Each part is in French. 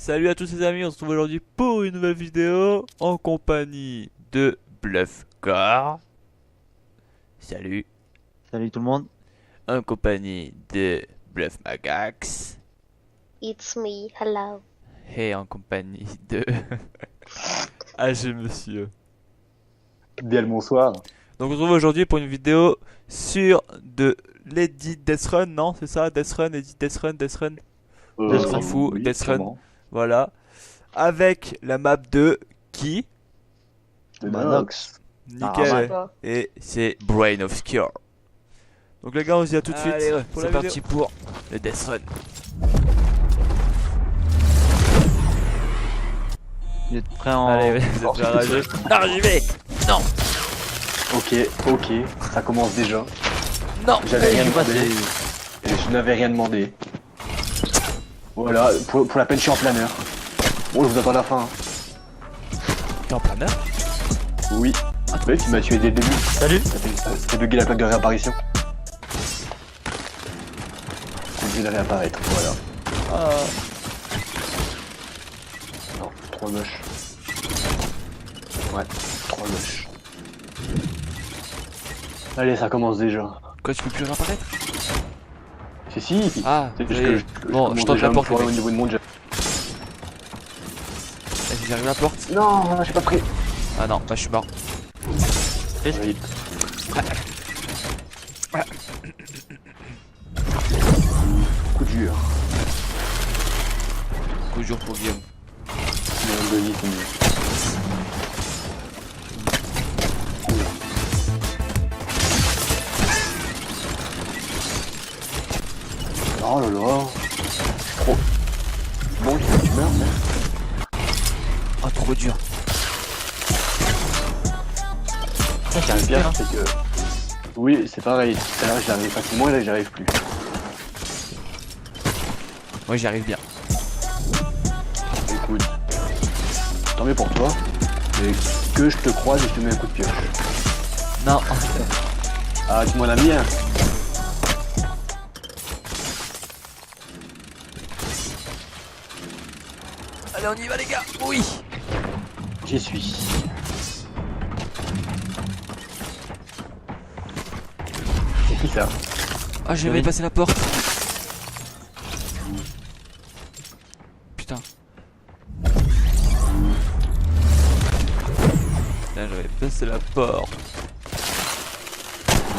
Salut à tous les amis, on se retrouve aujourd'hui pour une nouvelle vidéo en compagnie de Bluffcore. Salut. Salut tout le monde. En compagnie de Bluff Magax. It's me, hello. Et en compagnie de AG Monsieur. Bien le bonsoir. Donc on se retrouve aujourd'hui pour une vidéo sur de l'Edit Death Run, non c'est ça? Death Run, Edit Death Run, Death Run. On s'en fout, Death Run. sûrement. Voilà. Avec la map de qui? De Manox. Nickel. ouais. Et c'est Brain of Cure. Donc les gars, on se dit à tout de suite. Allez, ouais, C'est parti pour le Death Run. Vous êtes prêts en... Allez, vous êtes bien rageux. Non, j'y vais. Non, Ok, ça commence déjà. non. J'avais rien je suis demandé. Et je n'avais rien demandé. Voilà, pour la peine, je suis en planeur. Bon, je vous attends à la fin. Hein. T'es en planeur? Oui. Oui, tu m'as tué dès le début. Salut. T'as bugué la plaque de réapparition. T'es obligé de réapparaître, voilà. Non, trop moche. Ouais, trop moche. Allez, ça commence déjà. Quoi, tu peux plus réapparaître? Si. Ah, C'est juste oui. que Bon, commence je tente déjà la à me porte, foirer les au mecs. niveau de mon jeu. Vas-y, j'arrive à la porte. Non, j'ai pas pris. Ah non, bah je suis mort. Oui. Coup dur. Coup dur pour Guillaume. Mais un Denis, c'est mieux. Oh là là. C'est trop. Bon, tu meurs, mais. Oh, trop dur. C'est un pire, c'est que. Oui, c'est pareil. Tout à l'heure, j'y arrivais facilement et là, j'y arrive plus. Moi, j'y arrive bien. Écoute. Tant mieux pour toi. Mais que je te croise et je te mets un coup de pioche. Non. Ah, tu m'en as mis un. Allez, on y va, les gars. Oui. J'y suis. C'est qui ça? Ah, j'ai passé la porte. Putain. Là, j'avais passé la porte.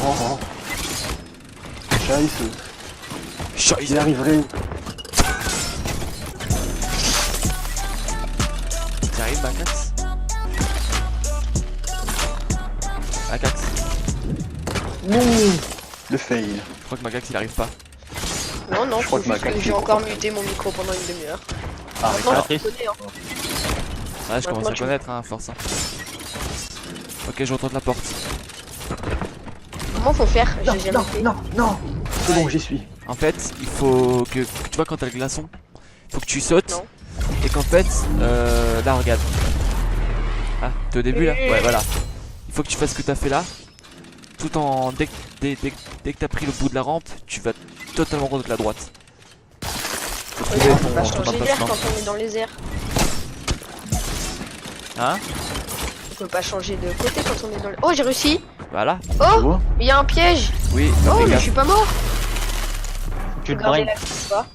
Oh. Scheiße. J'y Scheiße. arriverai. T'arrives, Macax? Macax. Non. Le fail. Je crois que Macax il arrive pas. Non, Je crois faut que juste ma que j'ai carte, encore c'est muté mon micro pendant une demi-heure. Ah, Maintenant, triste. je connais, hein. Ouais, je commence moi, à tu- connaître, hein, à force. Hein. Ok, je retente la porte. Comment faut faire? J'ai jamais fait. non. C'est bon, j'y suis. En fait, il faut que tu vois quand t'as le glaçon, faut que tu sautes Non. et qu'en fait, là regarde. Ah, t'es au début là? Ouais, voilà. Il faut que tu fasses ce que t'as fait là, tout en dès que t'as pris le bout de la rampe, tu vas totalement rendre la droite. Faut Ouais, trouver on peut pas ton changer d'air emplacement. quand on est dans les airs. Hein? On peut pas changer de côté quand on est dans les... Oh, j'ai réussi. Voilà. Oh, vois il y a un piège. Oui. Oh, fais mais je gaffe. suis pas mort. Tu le Regardez brain. la vie ou pas.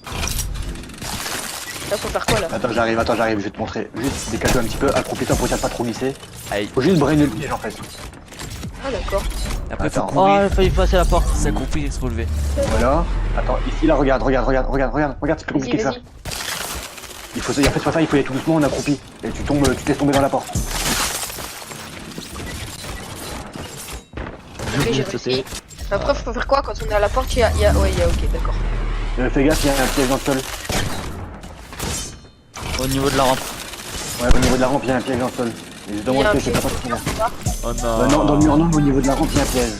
Là, faut faire quoi là? Attends, j'arrive, je vais te montrer. Juste décale-toi un petit peu, accroupis-toi pour pas trop glisser. Aïe. Faut juste brainer le piège en fait. Ah, d'accord. Après, faut Attends. Oh, courir, il a failli passer la porte. s'accroupir et se relever. Voilà. Attends, ici là, regarde, c'est plus compliqué Vas-y, que ça. vas-y. Il faut, en fait, pas ça, il faut y aller tout doucement en accroupi. Et tu tombes, tu te laisses tomber dans la porte. Ok, j'ai réussi. Après, faut faire quoi quand on est à la porte? Ouais, il y a... Ok, d'accord. Fais gaffe, il y a un piège dans le sol. Au niveau de la rampe. Ouais, au niveau de la rampe, il y a un piège dans le sol. Et Il y a justement, un je sais piège pas trop. dans le mur. Oh non. Bah non, dans le mur, non, mais au niveau de la rampe, il y a un piège.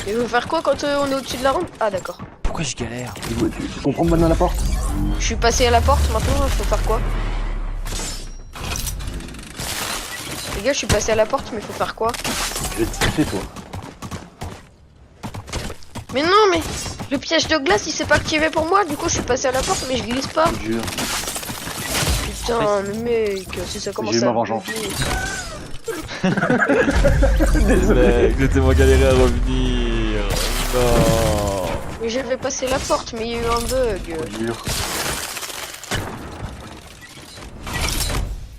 Et faut faire quoi quand on est au-dessus de la rampe? Ah, d'accord. Pourquoi je galère? Tu comprends maintenant la porte? Je suis passé à la porte, maintenant, faut faire quoi? Les gars, je suis passé à la porte, mais faut faire quoi? Je vais te pousser, toi. Mais non, mais le piège de glace il s'est pas activé pour moi, du coup je suis passé à la porte mais je glisse pas. Je te jure. Putain, mais mec, si ça commence J'ai eu à ma vengeance. bugger. Désolé. Mec, j'ai tellement galéré à revenir. Non. Mais j'avais passé la porte, mais il y a eu un bug. Dur.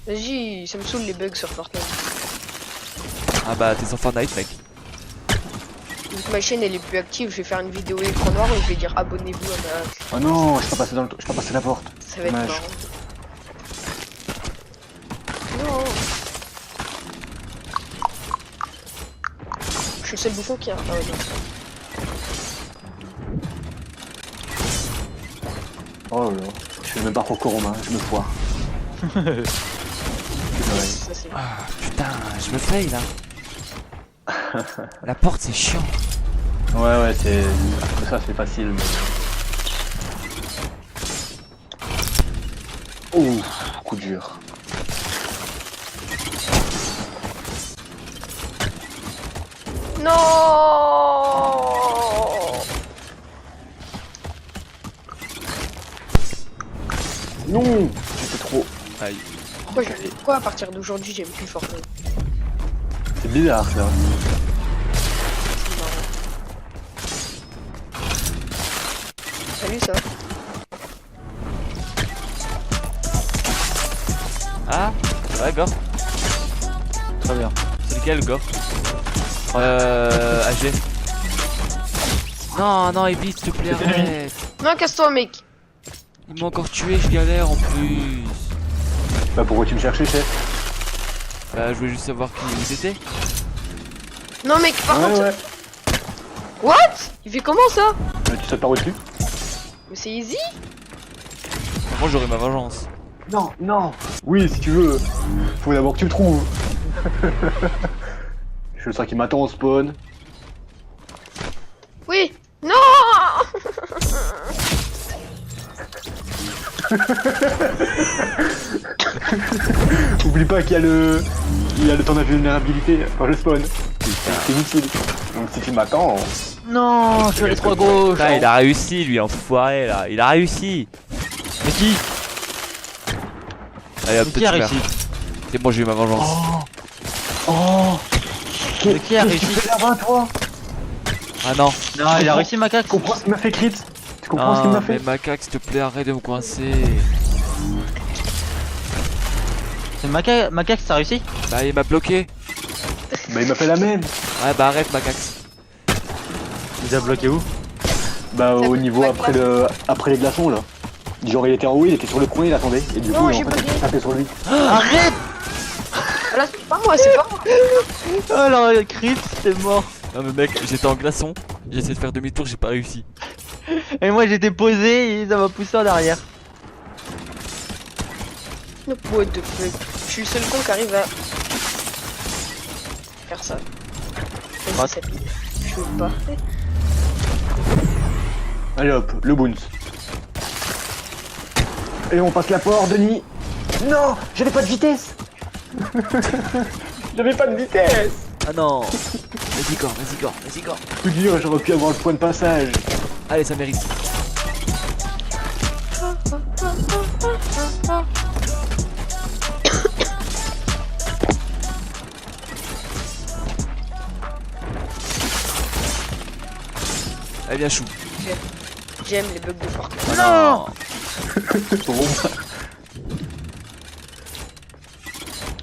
Vas-y, ça me saoule les bugs sur Fortnite. Ah bah t'es sur Fortnite mec. Vu que ma chaîne elle est plus active, je vais faire une vidéo écran noir et je vais dire abonnez-vous à ma... Oh non, je suis pas passé je suis pas passé la porte. Ça va être Dommage. marrant. Non. Je suis le seul bouffon qui a... Ah ouais, non. Oh là là. Je fais le même parcours que Romain, je me foire. Ouais. Ça, c'est... Ah putain, je me fail là. La porte c'est chiant. Ouais, c'est. Après ça, c'est facile, mais. Ouh, coup dur. Non. Non, c'était trop. Aïe. Pourquoi à partir d'aujourd'hui j'aime plus Fortnite? C'est bizarre ça. C'est marrant. Salut ça. Ah ouais Goff. Très bien. C'est lequel Goff AG. Non non évite s'il te plaît arrête. Non, casse-toi mec. Il m'a encore tué, je galère en plus. Bah pourquoi tu me cherchais, chef? Bah je voulais juste savoir qui vous étiez. Non mec, par contre... Ouais. What? Il fait comment ça? Tu sautes par au-dessus? Mais c'est easy. Moi j'aurai ma vengeance. Non, non. Oui, si tu veux. Faut d'abord que tu me trouves. Je sens qu'il m'attend au spawn. Oui. Non. Oublie pas qu'il y a le. Il y a le temps de vulnérabilité quand je spawn. C'est utile. Donc si tu m'attends. Non, je suis allé trop à gauche. Putain, il a réussi lui enfoiré là. Il a réussi. Mais qui? Allez hop, Mais qui a petit merde. réussi? C'est bon j'ai eu ma vengeance. Oh. Mais qui a Qu'est-ce que tu réussi? fais là-bas, toi? Ah non. Non, il a réussi macaque. Tu comprends ce qu'il m'a fait, Crit? Tu comprends ce qu'il m'a Ah, mais fait? macaque s'il te plaît arrête de me coincer. C'est macaque, ça a réussi? Bah il m'a bloqué. Bah il m'a fait la même. Ouais bah arrête macaque. Il a bloqué où? Bah au fait niveau pas après les glaçons là. Genre il était en haut, il était sur le coin, il attendait. Et du Non, coup j'ai en fait, pas il dit. tapait sur lui. Arrête! Là, c'est pas moi, c'est pas moi. Oh alors, crit, t'es mort. Non mais mec j'étais en glaçon. J'ai essayé de faire demi-tour, j'ai pas réussi. Et moi j'étais posé et ça m'a poussé en arrière. What the fuck. Je suis le seul con qui arrive à faire ça. What? Vas-y, ça pile. Je veux pas. Allez hop, le bounce. Et on passe la porte, Denis. Non, j'avais pas de vitesse. J'avais pas de vitesse. Ah non. Vas-y Gore, vas-y Gore, vas-y Gore. Coup dur, j'aurais pu avoir le point de passage. Allez ça mérite. Allez bien chou. J'aime les bugs de Fortnite. Non. Bon,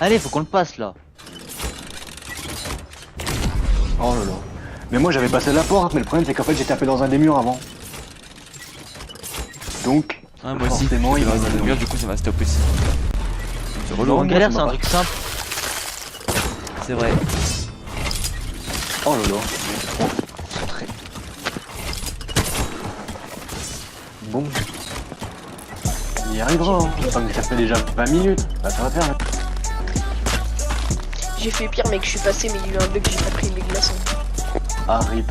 Allez, faut qu'on le passe là. oh là là. Mais moi j'avais passé la porte, mais le problème c'est qu'en fait j'ai tapé dans un des murs avant. Donc, Ah, moi aussi. forcément, il va dans le mur, du coup ça m'a stop aussi. C'est relou. En moi, galère, ça c'est un m'a truc simple. C'est vrai. oh là là, j'étais trop concentré. Bon. On y arrivera, hein. Enfin, ça fait déjà 20 minutes. Bah, ça va faire là. J'ai fait pire, mec, je suis passé, mais il y a eu un bug, j'ai pas pris les glaçons. Ah, rip.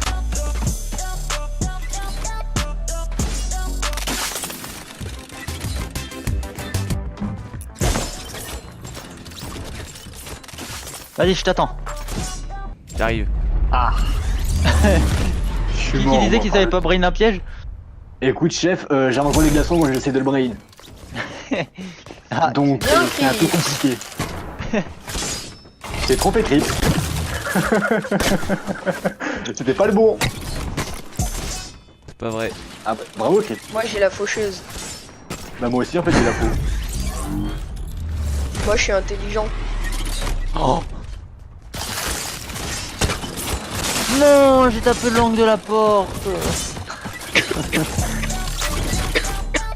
Allez, je t'attends. J'arrive. Je suis Qui mort, disait moi. qu'il savait pas brain un piège? Écoute, chef, j'ai encore les glaçons, moi j'essaie de le brain. Ah, Donc bien c'est un peu pris. compliqué. J'ai trompé Trip. C'était pas le bon. C'est pas vrai. Ah bah, bravo Trip. Moi j'ai la faucheuse. Bah moi aussi en fait j'ai la peau. Moi je suis intelligent. Oh. Non, j'ai tapé l'angle de la porte.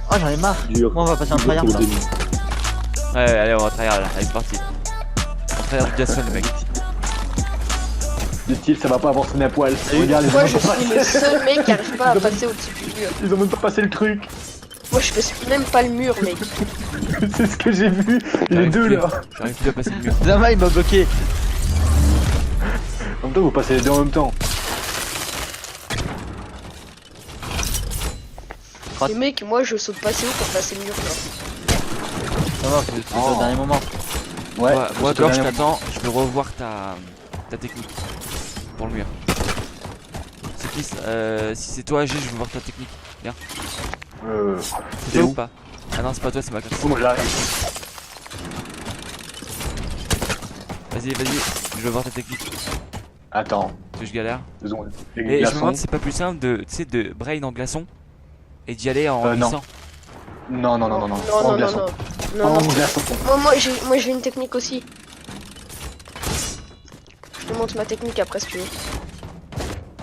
Oh, j'en ai marre. Dur. Moi, on va passer un tryhard là. Ouais, allez, on va tryhard là. Allez, c'est parti. On tryhard du Jason, le mec. Du style ça va pas avancer à poil. Regarde, ils ont Moi même je pas suis le passé- seul mec qui arrive pas à passer au-dessus du mur. Ils ont même pas passé le truc. Moi je passe même pas le mur mec. C'est ce que j'ai vu. Les J'arrive deux plus. là. J'arrive plus à passer le mur. Zama, il m'a bloqué. En même temps vous passez les deux en même temps. Et mec moi je saute pas assez haut pour passer le mur là. Ça va, c'est Oh. au dernier moment. Ouais. Moi, c'est Gorge, je le dernier t'attends. Je veux revoir ta technique. Pour le mur. C'est qui si c'est toi, G, je veux voir ta technique. moment. C'est T'es toi où ou pas? Ah non, c'est pas toi, c'est ma classe. Moi j'arrive. Vas-y, vas-y. Je veux voir ta technique. Attends. Parce que je galère. 2 secondes. Les Et je me glaçons. demande si c'est pas plus simple de, tu sais, de brain en glaçon et d'y aller en Non. glissant. Non. Non En non non glaçon. non. En Non, glaçon. moi j'ai une technique aussi. Je te montre ma technique après si tu veux.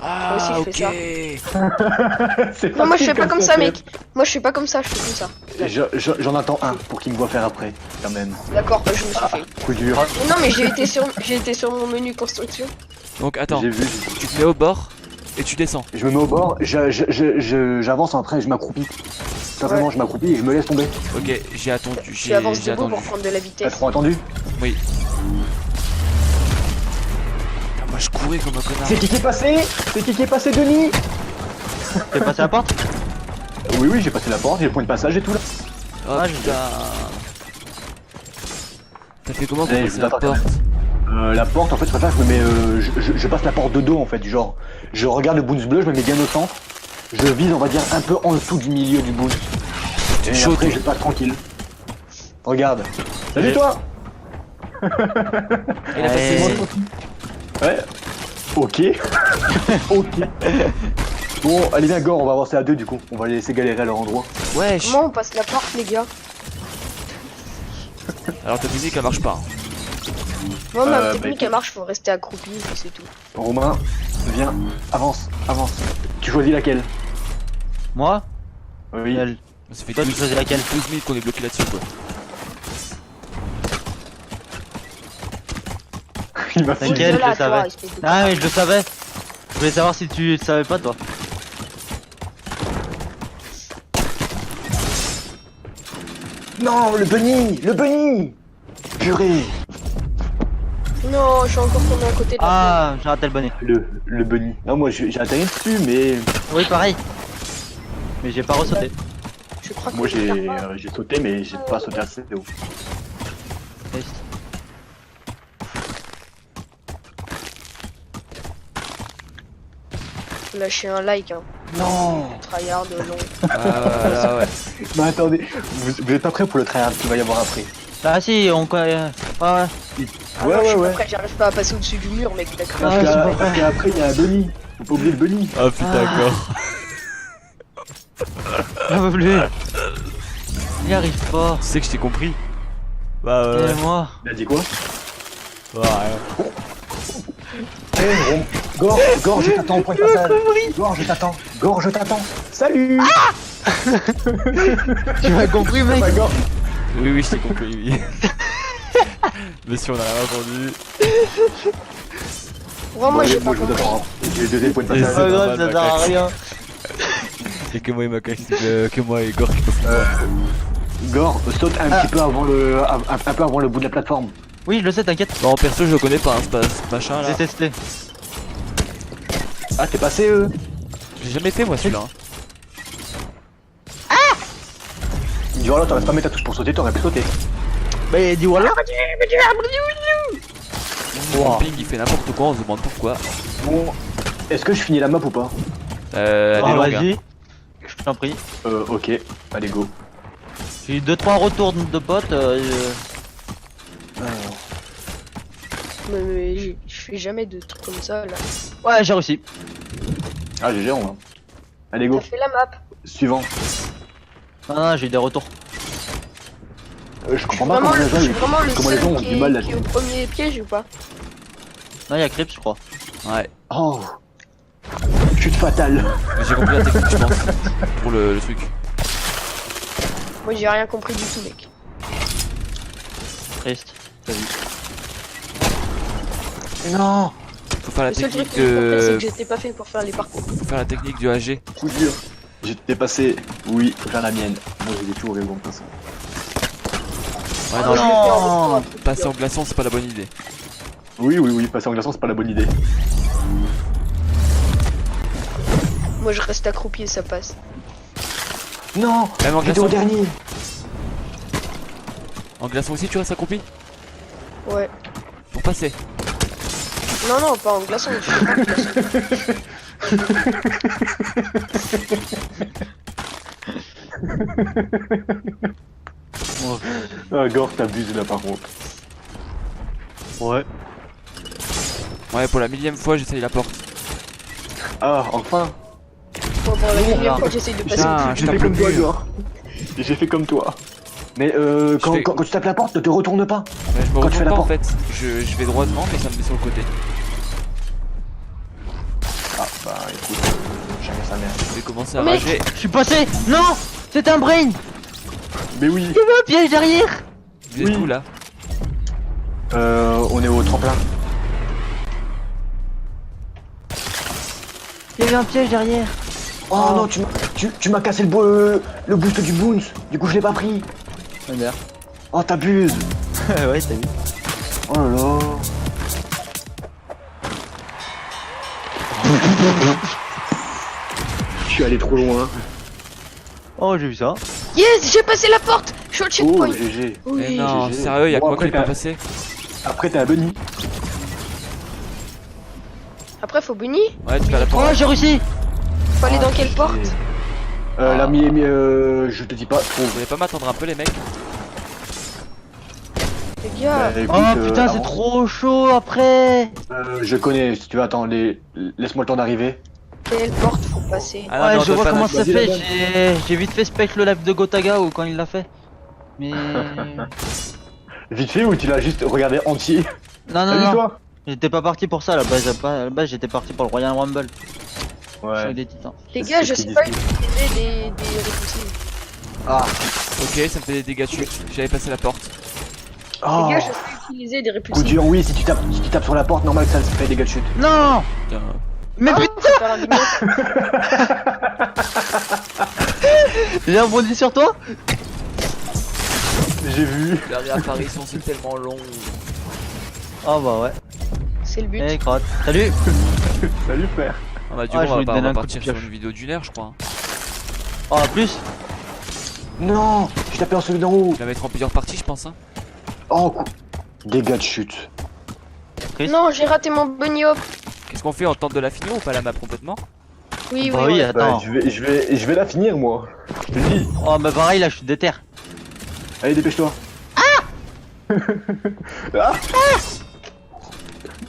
Ah, aussi, je ok. fais C'est Non moi je facile fais pas comme ça concept. mec. Moi je fais pas comme ça, je fais comme ça. J'en attends un pour qu'il me voit faire après, quand même. D'accord, je me suis fait. Coup dur. Mais non mais j'ai été sur mon menu construction. Donc attends, J'ai vu. tu te mets au bord et tu descends. Je me mets au bord, j'avance après, je m'accroupis. Simplement, Ouais. je m'accroupis et je me laisse tomber. Ok, j'ai attendu, Tu avances j'ai debout attendu. pour prendre de la T'as vitesse. trop attendu? Oui. Putain, moi je courais comme un connard. C'est qui est passé? C'est qui est passé, Denis? T'es passé à la porte? Oui, j'ai passé la porte, j'ai le point de passage et tout là. Oh Ah, putain. T'as fait comment pour Allez, passer je la vous attends, porte? La porte, en fait, je préfère, je me mets, je passe la porte de dos en fait, genre, je regarde le bounce bleu, je me mets bien au centre, je vise, on va dire, un peu en dessous du milieu du bounce. Et chaud, après, toi. je passe tranquille. Regarde. Salut Ouais. toi. Il a passé Ouais. ici. Ouais. Ok. Ok. Bon, allez viens Gore, on va avancer à deux du coup. On va les laisser galérer à leur endroit. Wesh. Comment on passe la porte les gars? Alors ta technique elle marche pas. Moi ma bah, technique écoute. elle marche, faut rester accroupi et c'est tout. Romain, viens, avance. Tu choisis laquelle? Moi? Oui. Elle. Ça fait Toi, tu 12, choisis laquelle? 12 minutes qu'on est bloqué là-dessus quoi. Il m'a T'inquiète. fait. je le Voilà, toi, savais. espèce de- Ah oui, je le savais. Je voulais savoir si tu le savais pas, toi. Non, le bunny. Purée. Non, je suis encore tombé à côté de la Ah, j'ai raté le bonnet. Le bunny. Non, moi j'ai atterri dessus, mais Oui, pareil. Mais j'ai pas ressauté. porte. Je crois que moi je vais faire pas. j'ai sauté, mais j'ai pas sauté assez haut. Triste. Faut lâcher un like hein. Non. Tryhard long. Ah voilà ouais. Mais attendez, vous êtes pas prêts pour le tryhard qu'il va y avoir après? Ah si, on... ouais. Ah non, je suis pas ouais. prêt, j'arrive pas à passer au-dessus du mur mec, d'accord. Parce Ah, c'est pas parce qu'après il y a un bunny. Faut pas oublier le bunny. Ah putain d'accord. J'en peux plus. Il y arrive pas. Tu sais que je t'ai compris. Bah ouais. Et moi? Il a dit quoi? Ouais, rien. Gore, je t'attends au point de passage. Gore, je t'attends. Salut. Tu m'as compris, mec? Bah, Gore. Oui je t'ai compris oui. Mais si on a rien entendu. Moi j'ai pas je vous compris. attends. J'ai le deuxième point de Et C'est passage. pas c'est grave, normal, ça sert à Macax. rien. Y'a que moi et Macax, que moi et Gore qui peuvent comprendre. Gore, saute un petit peu avant un peu avant le bout de la plateforme. Oui, je le sais, t'inquiète. Bon perso je le connais pas hein, ce machin là. J'ai testé. Ah, t'es passé J'ai jamais fait moi celui-là. Hein. Du voilà, t'aurais pas mis ta touche pour sauter, t'aurais pu sauter. Bah, dis voilà. Mon ping il fait n'importe quoi, on se demande pourquoi. Bon, est-ce que je finis la map ou pas? Elle est longue hein. Vas-y. Je t'en prie. Ok, allez go. J'ai eu 2-3 retours de potes. Mais je fais jamais de trucs comme ça là. Ouais, j'ai réussi. Ah, GG, on va. Allez, go. T'as fait la map. Suivant. Non, j'ai eu des retours. Je comprends pas comment Je les suis gens, vraiment le comment les gens seul ont qui du mal est, qui est au là-dessus. premier piège ou pas? Non, y'a Crips, je crois. Ouais. Oh. Chute fatale. Mais j'ai compris la technique, je pense. Pour le truc. Moi j'ai rien compris du tout mec. Triste. T'as vu. Non. Faut faire la Le seul truc technique que j'ai compris c'est de. que j'étais pas fait pour faire les parcours. Faut faire la technique du AG. Coup dur. J'ai dépassé. Oui, j'ai la mienne. Moi, j'ai toujours raison de toute façon. Ouais, Ah, non, je vais faire un truc passer dur. en glaçon, c'est pas la bonne idée. Oui, passer en glaçon, c'est pas la bonne idée. Moi je reste accroupi et ça passe. Non. Même en J'étais au glaçon. dernier. En glaçon aussi, tu restes accroupi Ouais. pour passer. Non non pas en glaçon, je fais pas en glaçon. Ah, Gore, t'abuses là par contre. Ouais. Ouais, pour la 1000e fois, j'essaye la porte. Ah, enfin. Bon, pour la millième voilà. fois j'essaye de passer. Putain, je J'ai tape fait le comme toi, mur. Gore. J'ai fait comme toi. Mais fais- quand tu tapes la porte, ne te retourne pas. Ouais, je me Quand tu fais retourne la pas en porte. fait. Je vais droit devant, mais ça me met sur le côté. Ah, bah écoute, chacun sa mère. Je vais commencer à Mais- rager. Je suis passé. Non, c'est un brain. Mais oui, Il y avait un piège derrière. Vous êtes Oui. où là? on est au tremplin. Il y avait un piège derrière. Oh, non, tu m'as cassé le boost du Boons. Du coup, je l'ai pas pris. Merde. Oh, t'abuses. Ouais, t'as vu. Oh là là. Je suis allé trop loin. Oh, j'ai vu ça. Yes, j'ai passé la porte. Je suis au Oh, checkpoint. GG. Mais Oui. non, GG. sérieux, y'a que Bon, moi qui après, l'ai pas t'as- passé. Après, t'es à Bunny. Après faut bunny. Ouais, tu perds la Oh, porte. j'ai réussi. Faut aller Ah, dans quelle GG. porte? La je te dis pas trop. Vous voulez pas m'attendre un peu, les mecs? Les gars. Bah, écoute, Oh putain, c'est avance. trop chaud après. Je connais, si tu veux, attends, laisse-moi le temps d'arriver. Quelle porte faut passer? Ah non, mais Ouais, on je doit vois pas comment nage- ça fait. J'ai vite fait spec le live de Gotaga ou quand il l'a fait. Mais. Vite fait ou tu l'as juste regardé entier? Non, non, Salut non. toi. J'étais pas parti pour ça à la base. À la base, j'étais parti pour le Royal Rumble. Ouais. Avec des titans. Les c'est gars, ce je qu'ils sais pas disent. utiliser des répulsives. Ah. Ok, ça me fait des dégâts de chute. J'avais passé la porte. Oh. Les gars, je sais utiliser des Coup répulsives. dur, oui, si tu tapes sur la porte, normal que ça fait des dégâts de chute. Non. Putain. Mais Ah, putain, faut faire un vignette. j'ai rebondi sur toi. J'ai vu. La réapparition, c'est tellement long. Oh bah ouais. C'est le but. Eh, crotte. Salut. Salut frère. Ah bah, du Ah, coup, je on vais va, te donner on va un coup de partir sur pioche. une vidéo d'une heure, je crois. Hein. Oh, en plus. Non, j'ai tapé en celui d'en haut. Je la mettre en plusieurs parties, je pense. Hein. Oh, dégâts de chute. Triste. Non, j'ai raté mon bunny hop. Qu'est-ce qu'on fait? On tente de la finir ou pas la map complètement? Oui, Bah oui, oui, ouais. attends. je vais la finir moi. Je te le dis. Oh, bah pareil, là, je suis déter. Allez, dépêche-toi. Ah.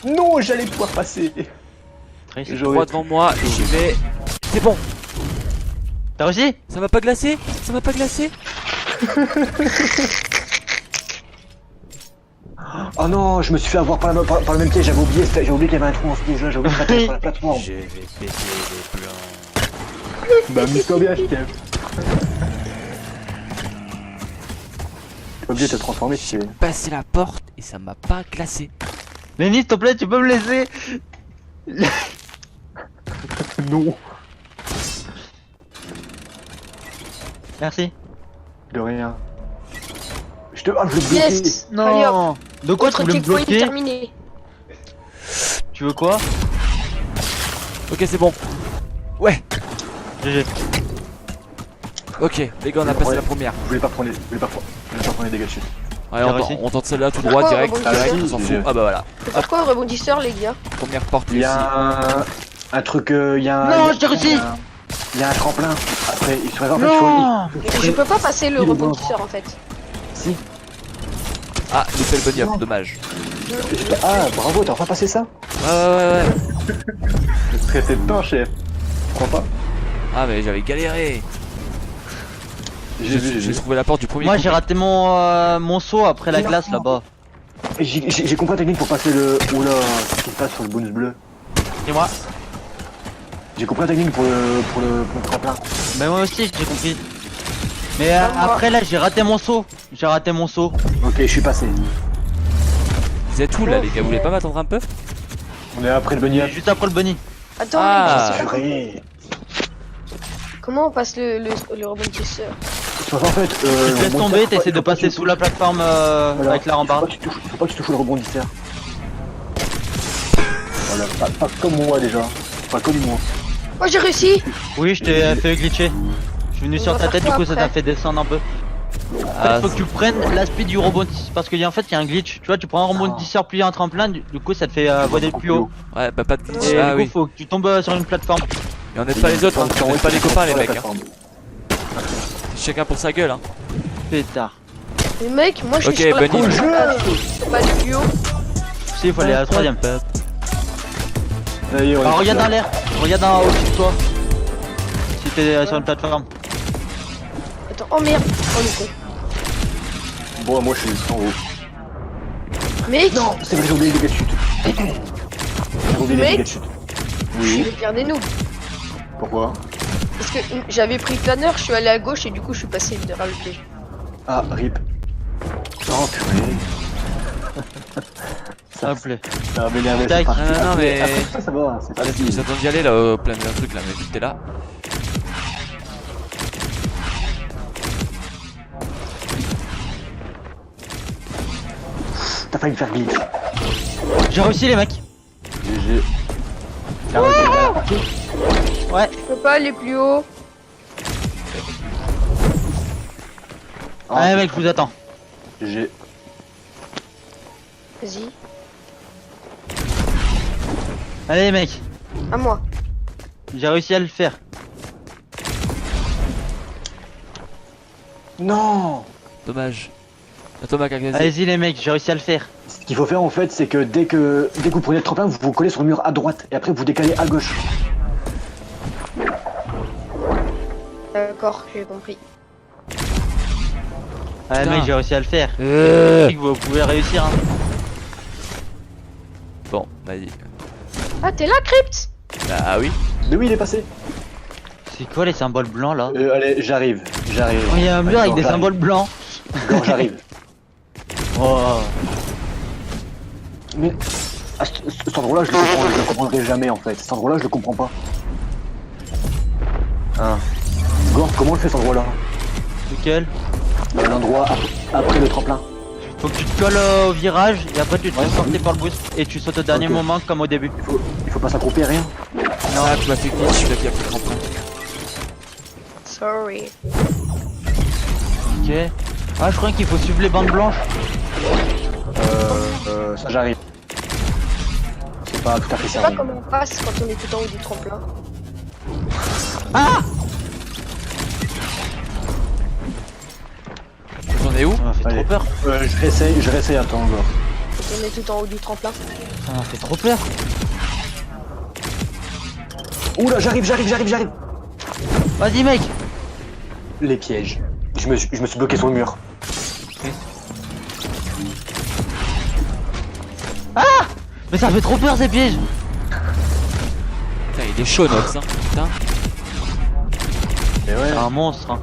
Non, j'allais pouvoir passer. Triste. J'aurais Droit pu. devant moi, j'y vais. C'est bon. T'as réussi? Ça m'a pas glacé? Ça m'a pas glacé? Oh non, je me suis fait avoir par le même piège, j'avais oublié qu'il y avait un trou en ce piège-là, j'avais oublié de taper sur la plateforme. Je vais péter les plans. Bah, amuse-toi bien, Kev. T'es pas obligé de te transformer si tu veux. Passer la porte et ça m'a pas glacé. Lenny, s'il te plaît, tu peux me laisser? Non. Merci. De rien. Je te. Ah, je vais te bloquer. Yes. Allez hop. Non. De quoi tu Autre voulais me checkpoint bloquer? terminé. Tu veux quoi? Ok, c'est bon. Ouais. GG. Ok, les gars, on a passé Ouais. la première. Je voulais pas prendre les dégâts de chute. Ouais, T'as on, réussi on tente celle-là tout Pourquoi droit, direct. rebondir Direct, on s'en fout. Ah bah voilà. C'est pourquoi rebondisseur, les gars? Première porte Il y réussie. a un truc, il y a un. Non, j'ai réussi. Il y a un tremplin. Après, il serait en fait, Non. Je peux pas passer le Il est rebondisseur en fait. Si. Ah, il fait le bunny hop, dommage. Ah, bravo, t'as enfin passé ça? Ouais. Très de temps, chef. Tu crois pas? Ah, mais j'avais galéré. J'ai vu, J'ai trouvé la porte du premier Moi coup. j'ai raté mon saut après la Non. glace là-bas. J'ai compris la technique pour passer le. Oula, qu'est-ce qui se passe sur le bonus bleu? Et moi? J'ai compris la technique pour le tremplin. Bah moi aussi j'ai compris. Mais Moi. après là j'ai raté mon saut. J'ai raté mon saut. Ok, je suis passé. Vous êtes où là, les gars? Vous voulez pas m'attendre un peu? On est après le bunny up. Juste après le bunny. Attends, Ah. mais je sais pas Purée. comment on passe le rebondisseur. Sauf en fait, Tu te laisses tomber, t'essaies de passer sous la plateforme avec la rambarde. Faut pas que tu touches le rebondisseur. Voilà, pas comme moi déjà. Pas comme moi. Oh, j'ai réussi. Oui, je t'ai fait glitcher. Je suis venu On sur va ta faire tête, du quoi coup ça t'a après fait descendre un peu. Ah, Il faut que tu prennes l'aspect du rebondisseur parce qu'il y a en fait il y a un glitch. Tu vois, tu prends un rebondisseur plié un tremplin, du coup ça te fait voler plus haut. ouais, bah pas de glitch. Et Ah du coup oui. faut que tu tombes sur une plateforme. Et on n'aide pas les autres, hein. On n'aide pas les copains, les mecs. Hein. Chacun pour sa gueule. Hein. Pétard. Mais mec, moi je Ok, suis sur la Bunny. c'est pas le plus haut. Si, il faut aller à la troisième. Allez, Alors regarde dans l'air, regarde en haut de toi. Si t'es sur une plateforme. Attends, oh merde. Oh le con. Bon, moi je suis en haut. Mec, Non, c'est vrai, j'ai oublié les dégâts de chute. J'ai oublié les Mec. dégâts de chute. je suis Oui, le pire des noobs. pourquoi? Parce que j'avais pris planeur, je suis allé à gauche et du coup je suis passé derrière le piège. Ah, rip. Oh purée. S'il te plaît. Ça va m'énerver, Tac. c'est parti. Non, mais- Après ça va, c'est Ah, facile. vous attendez d'y aller là au plein d'un truc là, mais vu que t'es là. T'as failli me faire glitch. J'ai réussi les mecs. GG. T'as réussi à la partie? Ouais. Je peux pas aller plus haut. Ah, Allez mec, je vous attends. GG. Vas-y. Allez les mecs, À moi. j'ai réussi à le faire. Non! Dommage. À toi, Macacazé. Allez-y les mecs, j'ai réussi à le faire. Ce qu'il faut faire en fait, c'est que dès que vous prenez le tremplin, vous vous collez sur le mur à droite et après vous décalez à gauche. D'accord, j'ai compris. Allez Putain. mec, j'ai réussi à le faire. Vous pouvez réussir hein. Bon, vas-y. Ah, t'es là, Crypt? Ah oui. De où il est passé? C'est quoi les symboles blancs là? Allez, j'arrive. Oh, il y a un mur avec des symboles blancs. J'arrive. Oh. Mais cet endroit-là, je le comprendrai jamais en fait. Cet endroit-là, je le comprends pas. Hein. Gore, comment on le fait cet endroit-là? Lequel? L'endroit après le tremplin. Faut que tu te colles au virage et après tu te fais porter par le boost et tu sautes au dernier Ok. moment comme au début. Il faut pas s'accroupir, rien. Ah, tu m'as fait glitch, celui-là qui a pris le tremplin. Sorry. Ok. Ah je crois qu'il faut suivre les bandes blanches. Ça j'arrive. C'est pas tout à fait Je sais ça. pas comment on passe quand on est tout en haut du tremplin. Ah! J'en ai où? Ça m'a fait Allez. trop peur. Je réessaye, attends, Gore. Quand on est tout en haut du tremplin. Ça m'a fait trop peur. Oula, j'arrive. Vas-y mec. Les pièges. Je me suis bloqué sur le mur. Mais ça fait trop peur ces pièges. Putain, il est chaud, Nox, hein. Putain. Et ouais. C'est un monstre. Hein.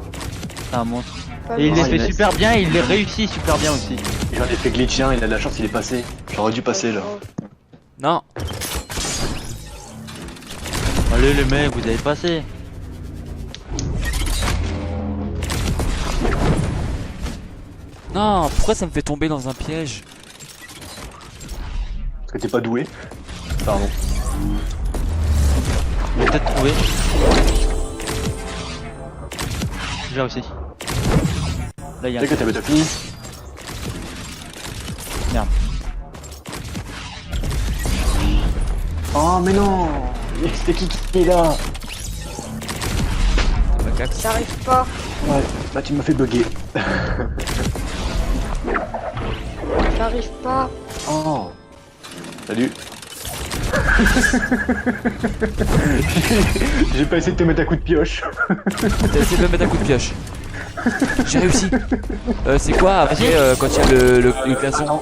C'est un monstre. Pas Et il loin. les fait super bien et il les réussit super bien aussi. J'en ai fait glitcher un, il a de la chance, il est passé. J'aurais dû passer là. Non. Allez les mecs, vous avez passé. Non, pourquoi ça me fait tomber dans un piège? Parce que t'es pas doué. Pardon. Je vais peut-être trouver. J'ai réussi. Là il y a un... Tu sais que t'avais fini. Merde. Oh mais non. C'était qui est là? Macax. J'arrive pas. Ouais, bah tu m'as fait bugger. J'arrive pas. Oh. Salut. J'ai pas essayé de te mettre un coup de pioche. T'as essayé de me mettre un coup de pioche. J'ai réussi. C'est quoi après quand il y a le glaçon?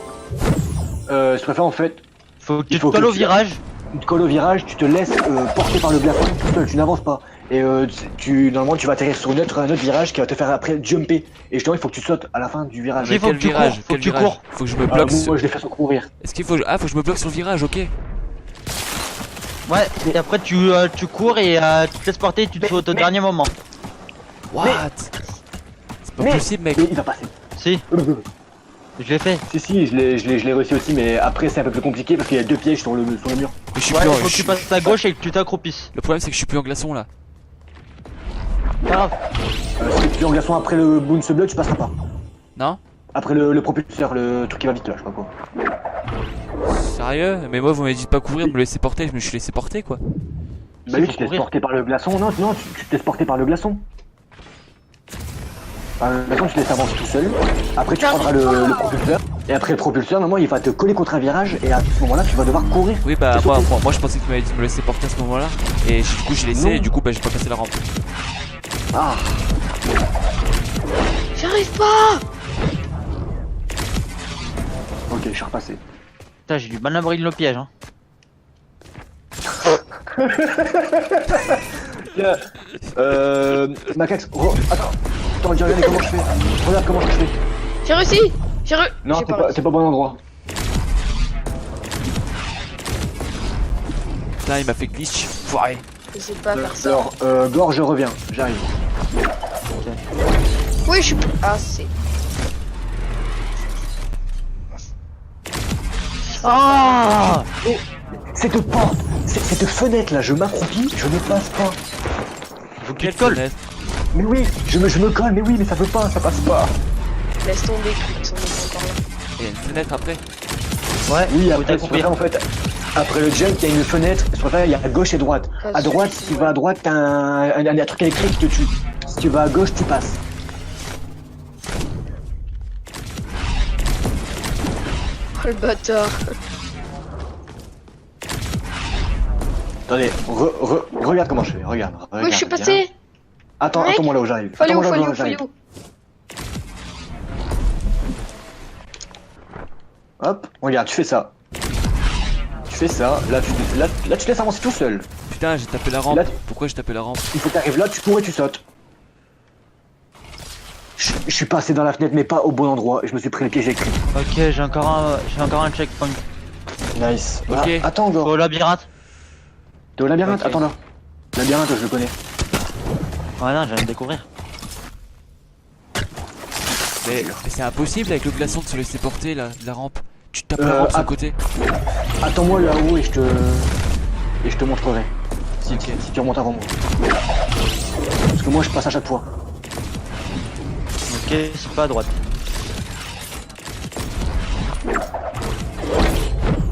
Je préfère en fait, Faut que tu Il te faut colles que au tu- virage. tu te colles au virage, tu te laisses porter par le glaçon tout seul, tu n'avances pas. Et normalement tu vas atterrir sur un autre virage qui va te faire après jumper. Et justement il faut que tu sautes à la fin du virage. Il faut Quel que tu virage? cours, faut Quel que tu virage? cours. Faut que je me Ah, bloque. moi je l'ai fait sans courir. Est-ce qu'il faut faut que je me bloque sur le virage? Ok. Ouais, et après tu cours et tu te laisses porter et tu te sautes au dernier moment. What? C'est pas Mais- possible, mec. Mais il va passer. Si, je l'ai fait. Si, je l'ai réussi aussi, mais après c'est un peu plus compliqué parce qu'il y a deux pièges sur le mur. Mais je suis Ouais, plus il en- faut que je tu suis- passes à gauche et que tu t'accroupisses. Le problème c'est que je suis plus en glaçon là. Pas grave. Si tu es en glaçon après le bounce bleu, tu passeras pas. Non? Après le propulseur, le truc qui va vite là, je sais pas quoi. Sérieux? Mais moi vous m'avez dit de pas courir, de me laisser porter, je me suis laissé porter quoi. Bah oui, faut tu te laisses courir. porter par le glaçon. Non, tu te laisses porter par le glaçon. Par le glaçon, tu te laisses avancer tout seul. Après, tu prendras le propulseur. Et après le propulseur, normalement, il va te coller contre un virage. Et à ce moment-là, tu vas devoir courir. Oui bah Et moi, sauter. moi je pensais que tu m'avais dit de me laisser porter à ce moment là. Et du coup j'ai laissé Non. et du coup bah j'ai pas passé la rampe. Ah, J'arrive pas. ok, je suis repassé. Putain, j'ai du mal à briller le piège. Hein. Macax, attends. Attends, regarde comment je fais. Regarde comment je fais. J'ai réussi. Non, J'ai c'est pas bon endroit. Putain il m'a fait glitch. Foiré. Je sais pas faire ça. Alors, Gore, je reviens. J'arrive. Oui, je suis. Ah, c'est. Ah, Cette porte, cette fenêtre là, je m'accroupis, je ne passe pas. faut que tu Quelle te colles. fenêtre? Mais oui, je me colle, mais oui, mais ça veut pas, ça passe pas. Laisse tomber, Chris, on est encore là. Il y a une fenêtre après. Ouais, Oui, faut après, sur t'accroupir. ça, en fait, après le jump, il y a une fenêtre. Sur ça, il y a à gauche et droite. Ah, À droite, si tu vas à droite, t'as un truc électrique qui te tue. Si tu vas à gauche, tu passes. Oh le bâtard. Attendez, regarde comment je fais, regarde. Oui, je suis bien. passé. Attends, Mec, attends-moi là où j'arrive. Fallait où, Attends-moi là où fallait où, j'arrive. où. Hop, regarde, tu fais ça. Tu fais ça, là tu te laisses avancer tout seul. Putain j'ai tapé la rampe. Là- Pourquoi j'ai tapé la rampe? Il faut que t'arrives là, tu cours et tu sautes. Je suis passé dans la fenêtre, mais pas au bon endroit. Et je me suis pris le piège électrique. Ok, j'ai encore un checkpoint. Nice. Ok. Ah, attends, Gore. Faut au labyrinthe. T'es au labyrinthe? Ok. Attends là. Labyrinthe, je le connais. Ouais, non, j'allais me découvrir. Mais c'est impossible avec le glaçon de se laisser porter là, de la rampe. Tu tapes la Euh, rampe sur ah. le côté. Attends-moi là-haut et je te montrerai. Si, Ok. si tu remontes avant moi. Parce que moi je passe à chaque fois. Ok, c'est pas à droite.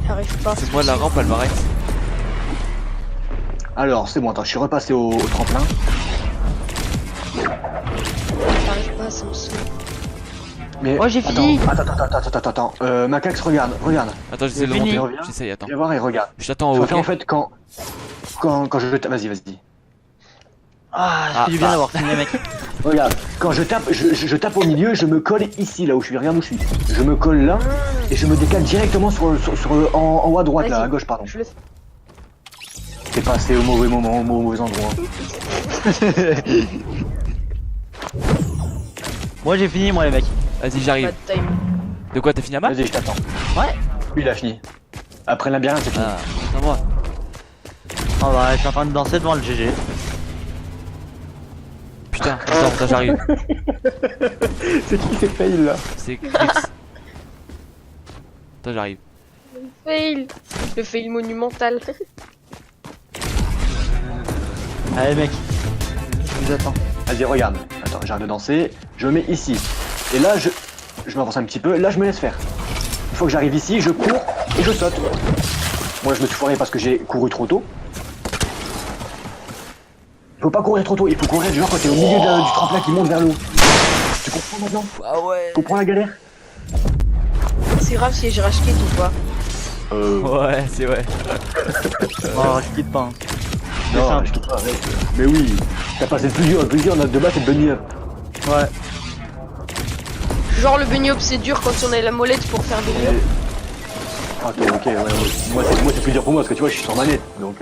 J'arrive pas. C'est moi la rampe elle m'arrête. Alors c'est bon, attends, je suis repassé au tremplin. J'arrive pas, ça me saoule. Mais Oh, j'ai fini. Attends. Macax, regarde. Attends j'essaie de J'ai fini. monter. J'essaye, attends. Viens voir et regarde. Je t'attends en Je haut. fais en Ok. fait quand je tape. Vas-y. Ah, ça fait du bien d'avoir fini, mec. Regarde, quand je tape, je tape au milieu, je me colle ici, là où je suis, regarde où je suis. Je me colle là, et je me décale directement en haut à droite, là, Vas-y. à gauche, pardon. Je le T'es passé au mauvais moment, au mauvais endroit. Moi, j'ai fini, moi, les mecs. Vas-y pas j'arrive. de time. De quoi t'as fini à mal? Vas-y, je t'attends. Ouais. Lui, il a fini. Après le labyrinthe, c'est fini. Ah, attends moi. Oh bah, je suis en train de danser devant le GG. Putain, attends, j'arrive. C'est qui ces fails là? C'est Chris. Attends j'arrive. Fail. Le fail monumental. Allez, mec. Je vous attends. Vas-y, regarde. Attends, j'arrête de danser. Je me mets ici. Et là, je m'avance un petit peu. Là, je me laisse faire. Une fois que j'arrive ici, je cours et je saute. Moi, je me suis foiré parce que j'ai couru trop tôt. Faut pas courir trop tôt, il faut courir genre quand t'es au milieu du tremplin qui monte vers l'eau. Tu comprends maintenant? Ah ouais. Comprends la galère? C'est grave si j'ai racheté ou pas. Ouais, c'est vrai. Oh, je quitte pas. Hein. C'est Non, simple. je quitte pas, arrête. Mais oui, t'as passé le plus dur note de base c'est le bunny up. Ouais. Genre le bunny hop c'est dur quand on a la molette pour faire des murs. Ok, ouais. Moi c'est plus dur pour moi parce que tu vois je suis sur manette donc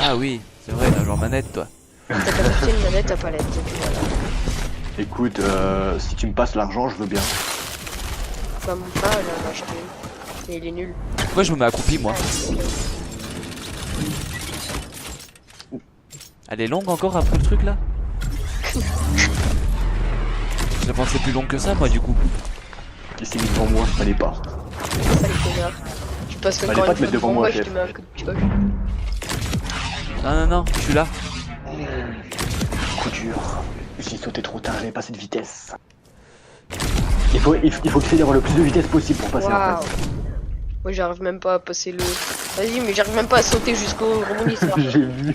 Ah oui, c'est vrai, t'as genre manette toi. T'as pas acheté une manette à palette. Donc voilà. écoute si tu me passes l'argent je veux bien. Bah mon frère il en a acheté une. Mais il est nul. Moi je me mets accroupi moi. Elle est longue encore après le truc là? Je la pensais plus longue que ça moi du coup. Qu'est-ce qu'il est devant moi? Fallait pas. Ça les connards. Tu passes Fallait encore pas une te mettre fois devant devant moi, moi, je chef. te mets un coup de pioche. Non, je suis là. Coup dur. J'ai sauté trop tard, j'avais pas cette vitesse. Il faut que tu d'avoir le plus de vitesse possible pour passer en Waouh. fait. Moi j'arrive même pas à passer le. Vas-y mais j'arrive même pas à sauter jusqu'au rebondisseur. J'ai vu.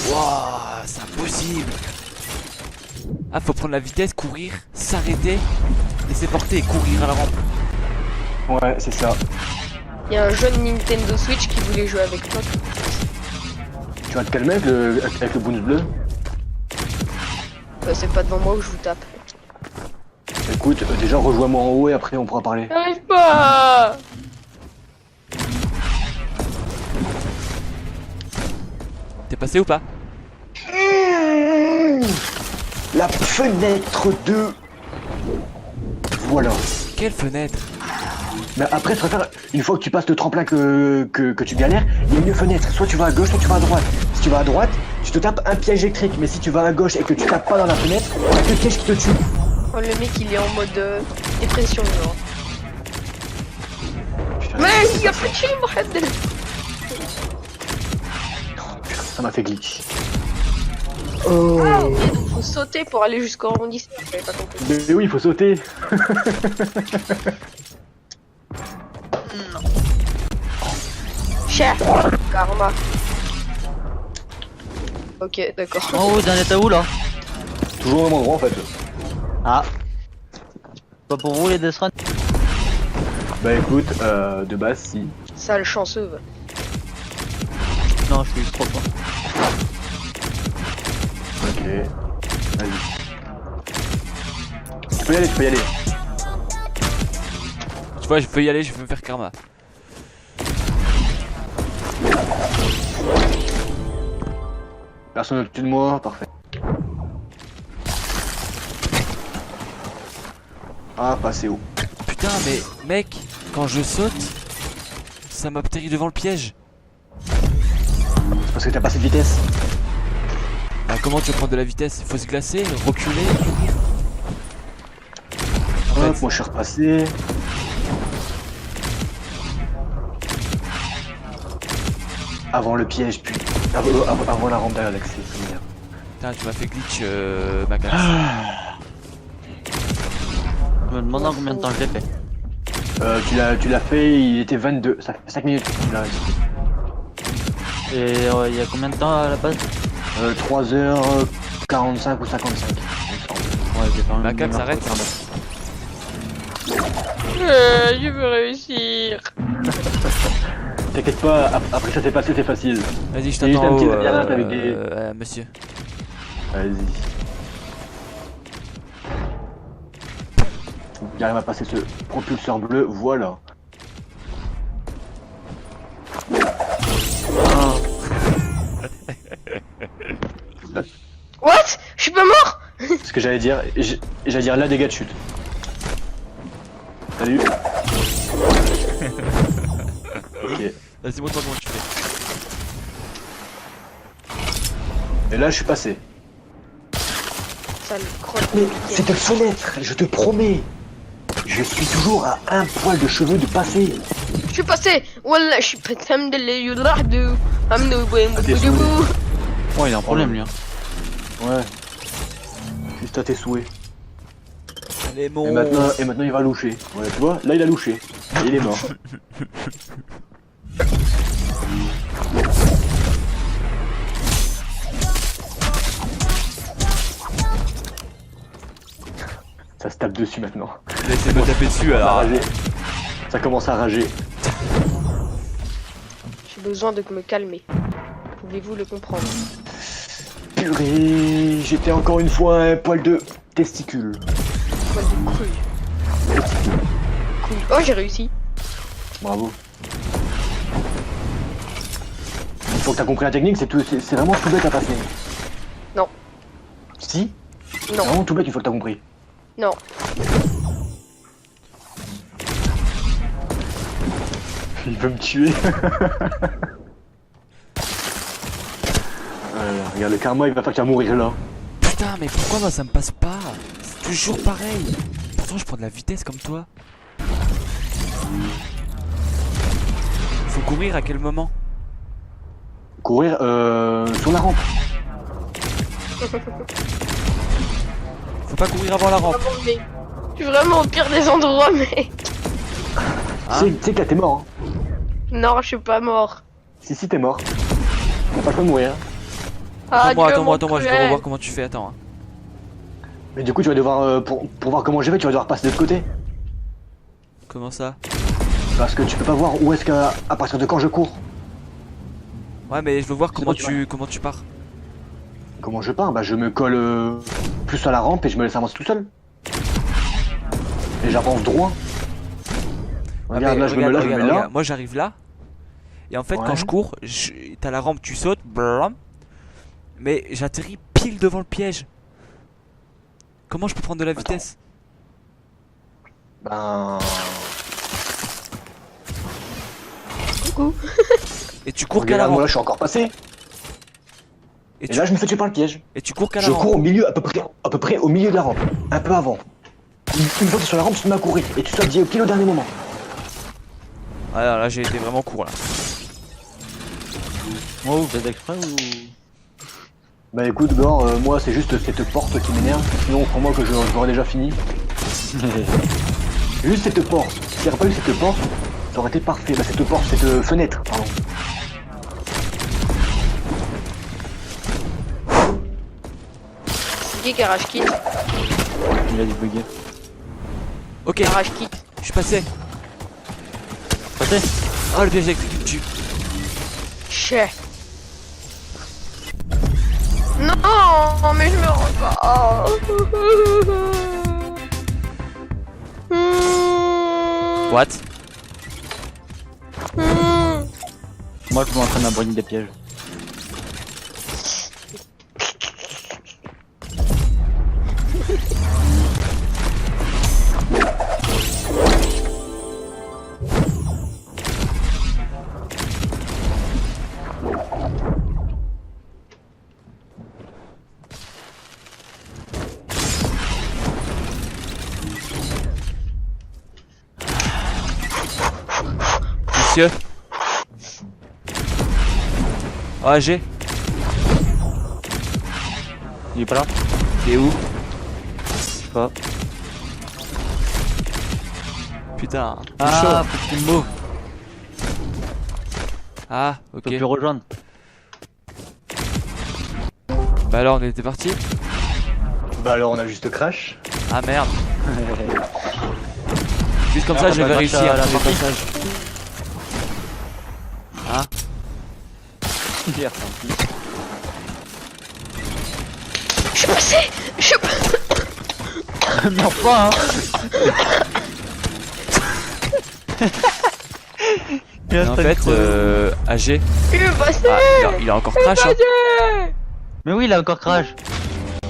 Wouah, c'est impossible. Ah, faut prendre la vitesse, courir, s'arrêter, laisser porter et courir à la rampe. Ouais, c'est ça. Il y a un jeune Nintendo Switch qui voulait jouer avec toi. Tu vas te calmer avec le bounce bleu? C'est pas devant moi où je vous tape. Écoute, déjà rejoins-moi en haut et après on pourra parler. J'arrive pas. T'es passé ou pas? La fenêtre 2. Voilà. Quelle fenêtre? Mais après, tu préfères, une fois que tu passes le tremplin que tu galères, il y a une fenêtre. Soit tu vas à gauche, soit tu vas à droite. Si tu vas à droite, tu te tapes un piège électrique. Mais si tu vas à gauche et que tu tapes pas dans la fenêtre, t'as que le piège qui te tue. Oh, le mec il est en mode dépression genre. Putain, Mais il y a fait chier Mohamed. ça m'a fait glitch. Ah ok donc faut sauter pour aller jusqu'au rebondisseur. J'avais pas compris. Mais oui, il faut sauter. Cher. Karma. Ok d'accord. En haut, d'un état où là? Toujours au même endroit en fait. Ah. Pas pour vous les Death Run? Bah écoute, de base, si. Sale chanceux. Va. Non, je suis trop fort. Ok. Vas-y. Tu peux y aller, tu peux y aller. Tu vois, je peux y aller, je peux me faire karma. Personne au-dessus de moi, parfait. Ah, passé haut. Putain, mais mec, quand je saute, ça m'atterrit devant le piège. C'est parce que t'as pas cette vitesse. Bah, comment tu prends de la vitesse? Faut se glacer, reculer. En Hop, fait, moi je suis repassé. Avant le piège, puis. Avant la rampe derrière l'accès. Merde. putain, tu m'as fait glitch, Macax. Je me demande en combien de temps je l'ai fait. Tu l'as fait, il était 22. Ça fait 5 minutes que tu l'as réussi. Et il y a combien de temps à la base? 3h45 ou 55. il me semble. Ouais, j'ai fait un Macax, arrête. Je veux réussir. T'inquiète pas, après ça s'est passé, c'est facile. Vas-y, je Il y a t'attends en juste un haut, petit labyrinthe avec des- monsieur. Vas-y. J'arrive à passer ce propulseur bleu, voilà. What? Je suis pas mort? Ce que j'allais dire, j'allais dire là dégâts de chute. Salut. Ok. Vas-y, montre-moi comment tu fais. Et là je suis passé. Sale crotte. Mais cette fenêtre, je te promets. Je suis toujours à un poil de cheveux de passer. Je suis passé. Wallah, je suis pas Alhamdulillah, yulahdu. Hamdou boum Ah, t'es boum boum. Oh, il a un problème lui. Hein. Ouais. Juste à tes souhaits. Allez, Et mon. maintenant il va loucher. Ouais, tu vois, là il a louché. Et il est mort. tape dessus maintenant. Il a essayé de me taper dessus Ça commence à alors. rager. Ça commence à rager. J'ai besoin de me calmer. Pouvez-vous le comprendre? Purée, j'étais encore une fois un poil de testicule. Poil de couille. Couille. Oh, j'ai réussi. Bravo. Il faut que t'as compris la technique, c'est vraiment tout bête à passer. Non. Si? C'est Non, vraiment tout bête une fois que t'as compris. non. Il veut me tuer. Voilà, regarde le karma, il va faire que tu vas mourir là. Putain, mais pourquoi moi ça me passe pas? C'est toujours pareil. Pourtant je prends de la vitesse comme toi. Faut courir à quel moment? Courir sur la rampe. Faut pas courir avant la rampe. Vraiment, mais... Je suis vraiment au pire des endroits, mais... Hein? Tu sais que là t'es mort. Hein. Non, je suis pas mort. Si t'es mort. T'as pas le choix de mourir. Ah, Attends-moi, Dieu, je mon vais cruel. revoir comment tu fais, attends. Mais du coup tu vas devoir, pour voir comment j'ai fait, tu vas devoir passer de l'autre côté. Comment ça? Parce que tu peux pas voir où est-ce qu'à à partir de quand je cours. Ouais, mais je veux voir comment bon, comment tu pars. Comment je pars? Bah je me colle plus à la rampe et je me laisse avancer tout seul. Et j'avance droit. Regarde, mais là je me mets là, je me mets là. regarde. Moi j'arrive là. Et en fait, Ouais. quand je cours, t'as la rampe, tu sautes. Blam. Mais j'atterris pile devant le piège. Comment je peux prendre de la vitesse? Ben... Coucou. Et tu cours qu'à la Regarde, moi rampe. là je suis encore passé. Et Et tu, là je me fais tuer par le piège. et tu cours qu'à la Je rampe. cours au milieu, à peu près au milieu de la rampe. Un peu avant. Une fois que t'es sur la rampe, tu te mets à courir. Et tu sautes pile au dernier moment. Ah là j'ai été vraiment court là. Oh, vous faites exprès ou... Bah écoute Gore, moi c'est juste cette porte qui m'énerve. Sinon crois-moi que j'aurais déjà fini. Juste cette porte. S'il n'y aurait pas eu cette porte, ça aurait été parfait. Bah cette porte, cette fenêtre, pardon. C'est qui rage kit? Il a dû bugger. Ok, Rage kit. je suis passé. Passez. Oh le piège électrique. Chais. Non, mais je me rends pas. What? Moi je m'entraîne à brûler des pièges. Monsieur? Oh AG, Il est pas là? t'es où? Je sais pas. Putain, Ah, petit mot. Ah, Je ok. peux plus rejoindre. Bah alors on était parti. Bah alors on a juste crash. Ah merde. Juste comme Ah, ça on je va vais marcher réussir à la le sortie. passage. Ah, Hier, Je suis passé. Je suis passé. meurs pas hein. et en fait AG, Je suis passé. ah, il a encore crash hein. Mais oui, il a encore crash.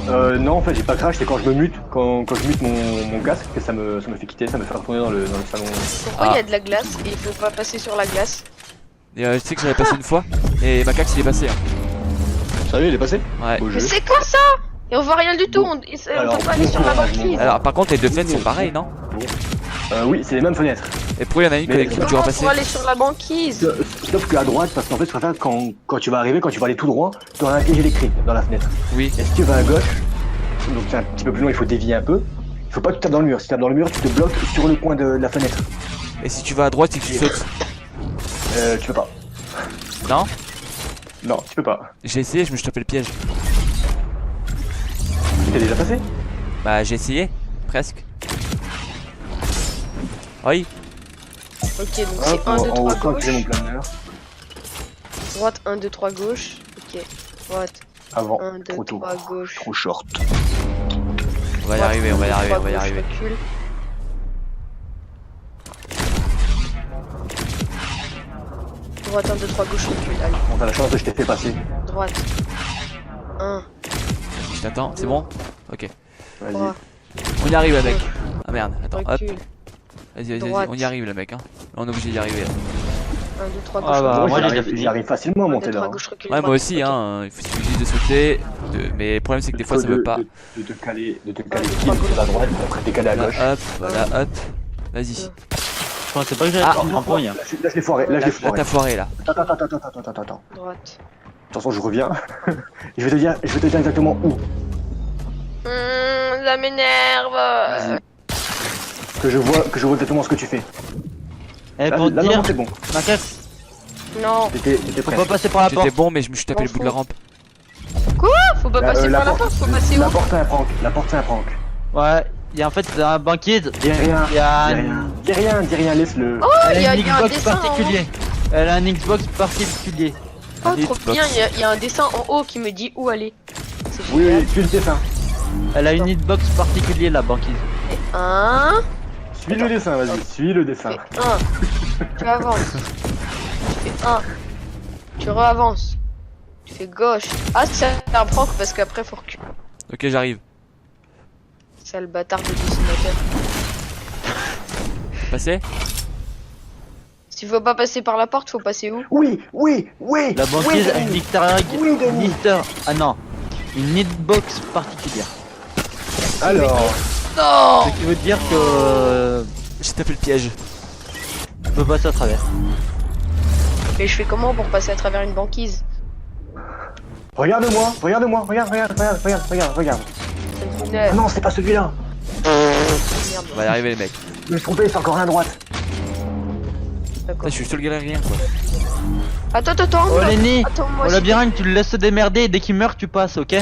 Non en fait j'ai pas crash, c'est quand je me mute, quand je mute mon casque que ça me fait quitter, ça me fait retourner dans le salon. Pourquoi il y Ah. a de la glace et il faut pas passer sur la glace? Et je sais que j'avais passé une fois. Et Macax il est passé hein. Sérieux il est passé? Ouais. Au Mais jeu. c'est quoi ça? Et on voit rien du tout, on Alors, peut pas aller sur la bon courage, banquise. bon Alors par contre les deux fenêtres sont pareilles non? Oui c'est les mêmes fenêtres. Et pourquoi il y en a une Mais connectrique tu vas Comment passer? pour aller sur la banquise? Sauf qu'à droite, parce qu'en fait je préfère quand tu vas arriver, quand tu vas aller tout droit, tu auras un piège électrique dans la fenêtre. Oui. Et si tu vas à gauche, donc c'est un petit peu plus loin, il faut dévier un peu. Il faut pas que tu tapes dans le mur. Si tu tapes dans le mur, tu te bloques sur le coin de la fenêtre. Et si tu vas à droite et que tu sautes? Tu peux pas. Non? Non, tu peux pas. J'ai essayé, je me suis tapé le piège. T'es déjà passé? Bah j'ai essayé, presque. Oui. Ok, donc Hop, c'est 1, 2, en 3 haut, quand gauche. j'ai mon planeur. Droite, 1, 2, 3 gauche. Ok. Droite, Avant, 1, 2, trop tôt. 3 gauche. Trop short. On va y arriver, on va y arriver, on va y Droite, arriver. gauche, recule. Droite, 1, 2, 3 gauche, recule. Allez, Bon, t'as la chance que je t'ai fait passer. droite. 1, Je t'attends, c'est bon? Ok. Vas-y. 3, On y arrive, le mec. Ah merde, attends, hop. recule. Vas-y, Droite. on y arrive, le mec. Hein. Là, on est obligé d'y arriver. 1, 2, 3 Ah gauche. bah, recule. moi, j'ai déjà j'arrive fini. j'arrive facilement à 1, 2, monter 3 là. gauche, recule. Ouais, moi droite. aussi, Ok. hein. Il suffit juste de sauter. Mais le problème, c'est que des fois, ça veut pas. De te caler, deux, pile trois sur la droite, et après t'es calé à gauche. Là, hop, voilà, hop. Vas-y. Je pensais pas que j'allais Ah, prendre un point. Là, je l'ai foiré, là, je l'ai Là, foiré. t'as foiré, là. Attends. Droite. Attention, je reviens. je vais te dire exactement où. Ça m'énerve. Que je vois exactement ce que tu fais. Eh, Là, pour te là, dire, non, c'est bon. ma caisse, Non, T'étais faut prêt. pas passer par la porte. J'étais bon, mais je me suis tapé M'en le bout de la fous. rampe. faut pas passer par la porte, faut passer La où? porte, c'est un prank. La porte, c'est un prank. Ouais, il y a en fait un banquier. Dis rien. Il y a Dis rien, laisse-le. Oh, il y a un un Xbox dessin en haut. particulier. Elle a un Xbox particulier. Oh, Un trop hitbox. bien, il y a un dessin en haut qui me dit où aller. C'est Oui, génial. suis le dessin. Elle a une hitbox particulier, la banquise. Un, Suis le dessin, vas-y. Suis le dessin. tu fais un, tu avances. Tu fais un, tu reavances. Tu fais gauche. Ah, c'est un prank parce qu'après faut reculer. Ok, j'arrive. C'est le bâtard de dessinateur. Passé? S'il faut pas passer par la porte, faut passer où? Oui. La banquise a une Oui, Denis. Ah non, une hitbox particulière. Alors, Non. Ce qui veut dire que J'ai tapé le piège. tu peux passer à travers. Mais je fais comment pour passer à travers une banquise? regarde-moi. Regarde. Ça me Ah énerve. non, c'est pas celui-là. Merde. On va y arriver, les mecs. Je me suis trompé, c'est encore un à droite. D'accord. Là, je suis le seul galérien, quoi. Attends. Oh Lenny, Attends-moi. au s'il te labyrinthe, tu le laisses se démerder et dès qu'il meurt, tu passes, ok?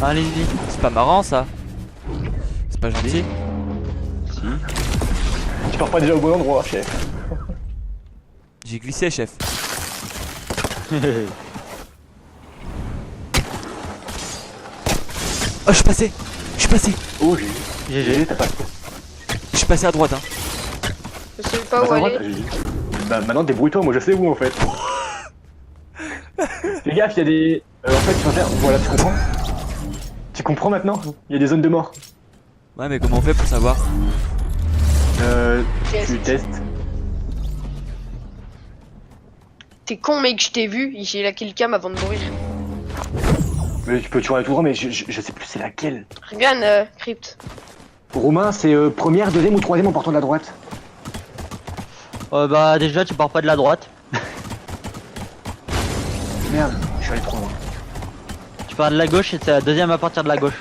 Allez-y. C'est pas marrant, ça. C'est pas gentil. Si. Tu pars pas déjà au bon endroit, chef. J'ai glissé, chef. Oh, je suis passé. Oh, GG. t'as pas. Je suis passé à droite, hein. Je sais pas Bah, où à droite, aller. bah maintenant débrouille-toi, moi je sais où en fait. Fais gaffe, il y a des. En fait, tu vas faire. Voilà, tu comprends? Tu comprends maintenant? Il y a des zones de mort. Ouais, mais comment on fait pour savoir? Tu testes. T'es con, mec, je t'ai vu. J'ai la killcam avant de mourir. Mais tu peux toujours aller tout droit, mais je sais plus c'est laquelle. Regarde, Crypt. Romain, c'est première, deuxième ou troisième en partant de la droite? Bah déjà, tu pars pas de la droite. Merde, je suis allé trop loin. Tu pars de la gauche et c'est la deuxième à partir de la gauche.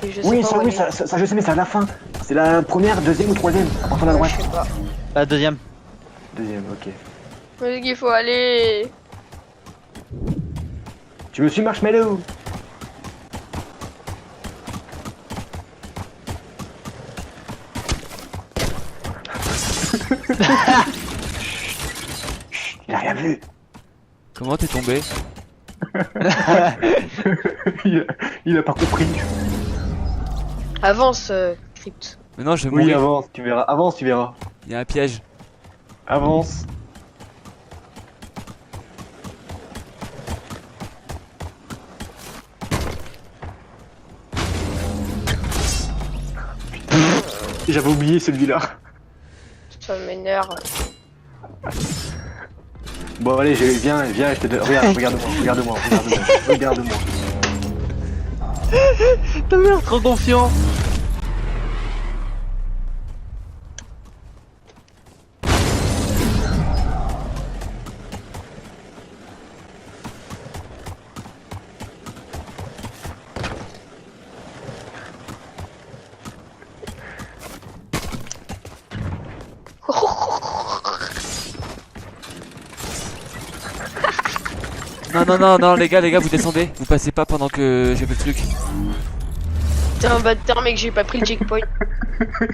Et je sais Oui, pas ça, où oui, aller. ça je sais, mais c'est à la fin. C'est la première, deuxième ou troisième en partant de la droite? Je sais pas. La deuxième. Deuxième, ok. Où est-ce qu'il faut aller? Tu me suis, Marshmallow? Il a rien vu. Comment t'es tombé? il a pas compris. Avance, Crypt. Mais non, je vais Oui, mourir. avance, tu verras. Avance, tu verras. Il y a un piège. Avance. J'avais oublié celui-là. Ça m'énerve. Bon allez, viens, je te donne. Regarde-moi. T'as l'air trop confiant. Non, les gars, vous descendez. Vous passez pas pendant que j'ai fait le truc. T'es un bâtard, mec, j'ai pas pris le checkpoint.